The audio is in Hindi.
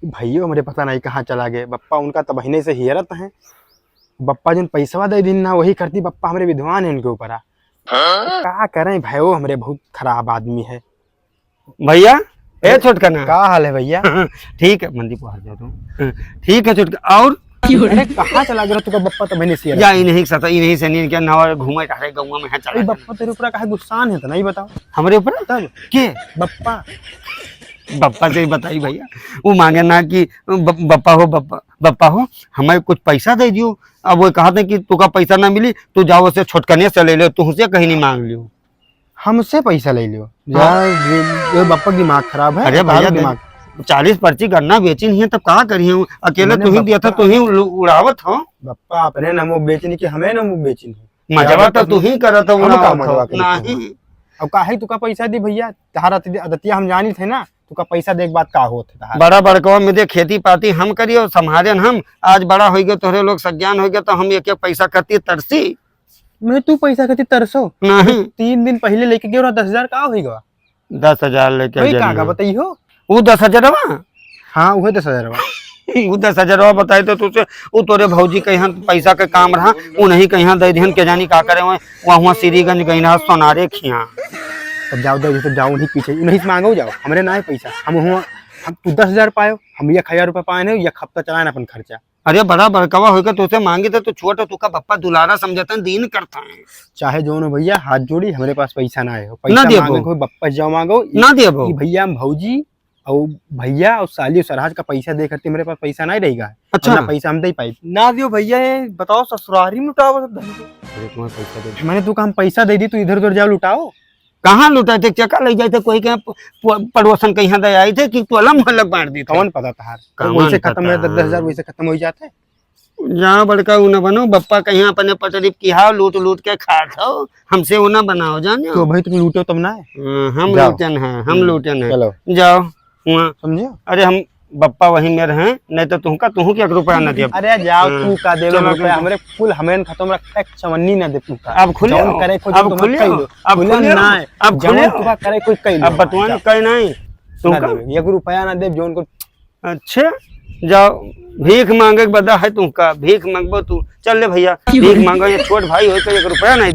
भैया हमारे पता नहीं कहाँ चला गए। बप्पा उनका तो महीने से हियरत है। बप्पा जिन पैसा दे दिन ना वही करती। बप्पा हमारे विद्वान है उनके ऊपर। क्या करें भाई, वो हमारे बहुत खराब आदमी है। भैया ए छोटका ना क्या हाल है भैया? ठीक है मंदी पहुंच जाओ तुम। ठीक है छोटका। और अरे कहाँ चला गया तुका? बप्पा तो महीने से या इन्हीं सता इन्हीं से नहीं क्या ना घूमे टहरे गाँव में है चला। बप्पा तेरे ऊपर काहे गुस्सान है तो नहीं बताओ हमारे ऊपर तब। के बप्पा बप्पा से ही बताई भैया। वो मांगे ना कि बप्पा हो हमें कुछ पैसा दे दियो। अब वो कहा था कि तुका पैसा ना मिली तो जाओ से छोटकने से ले लो, तुमसे कहीं नहीं मांग लियो। हमसे पैसा ले लियो यार? ये बप्पा की दिमाग खराब है। अरे भैया दिमाग 40 पर्ची गन्ना बेची नहीं है तब कहा करिए? अकेले तू ही दिया था, तू ही उड़ावत हो। बप्पा अपने नमो बेचनी कि हमें नमो बेचनी? मजवा तो तू ही करत हो, हम का उड़ावत मजवा हो। करत नहीं अब काहे तुका पैसा दी भैया? तहारा अदतिया हम जानी थे ना। तुका पैसा देख बात का होत है। बड़ा बड़का में दे खेती पाती हम करिए और संभाले हम। आज बड़ा हो गया तोहरे लोग सज्ञान हो गया तो हम एक एक पैसा करती तरसी। मैं तू पैसा कहती तरसो? नहीं 3 दिन पहले लेके गया 10,000 का होगा? 10,000 लेके वही का बताइयो? वो 10,000 हाँ वही 10,000। वो 10,000 बताए तो तुझसे वो तोरे भौजी कहीं पैसा के काम रहा वो नहीं कहीं दे दिहन के जानी का करे वहाँ श्रीगंज गई ना सोनारे खिया। तब जाओ दे तो जाओ नहीं पीछे नहीं से मांगो जाओ। हमरे ना है पैसा। हम तू 10,000 पायो, हम 1,000 रुपये पाए नहीं। 1 हफ्ता चलाए अपन खर्चा। अरे बड़ा बड़कवा होगा तुझसे मांगे थे तो छोटा तुका बप्पा दुलारा समझता दीन करता है। चाहे जो न भैया हाथ जोड़ी हमारे पास पैसा ना है। ना पैसा दे मांगे कोई बप्पा जाओ मांगो ना दे भैया। हम भौजी और भैया और साली और सरहज का पैसा दे करते मेरे पास पैसा नहीं रहेगा। अच्छा पैसा हम दे पाई ना दियो भैया। ये बताओ ससुरारी में उठाओ सब धन। मैंने तू हम पैसा दे दी, तू इधर उधर जाओ लुटाओ। कहाँ लुटाए थे? चक्का ले जाए थे कोई के पड़ोसन कहीं दे आए थे कि तू अलग मोहल्लक बांट दी? कौन पता था? कौन वैसे खत्म है पता? 10,000 वैसे खत्म हो जाते। जहाँ बड़का ऊ न बनो बप्पा कहीं अपने पटरीफ की हाव लूट लूट के खात हो। हमसे वो ना बनाओ जाने। तो भाई तुम लूटो तब ना है। हम जाओ। लूटन है, हम लूटन है। चलो जाओ वहाँ। समझो। अरे हम बप्पा वहीं में रहे नहीं तो तुमका तुहू के 1 रुपया न दिया। अरे जाओ तू का दे चलो, रुपया हमरे कुल हमें खत्म रखता है। चवन्नी ना दे तू का। अब खुले जौन करे खोज अब तुम खुले कई दो। अब खुले खुले ना है। अब जौन खुले तुका करे कोई कई अब बतवान कहीं नहीं तुमका। 1 रुपया ना दे जोन को। अच्छा जाओ भीख मांगे के बदा है तुमका। भीख मांगबो तू चल ले भैया भीख मांगो। ये छोट भाई हो तो 1 रुपया नहीं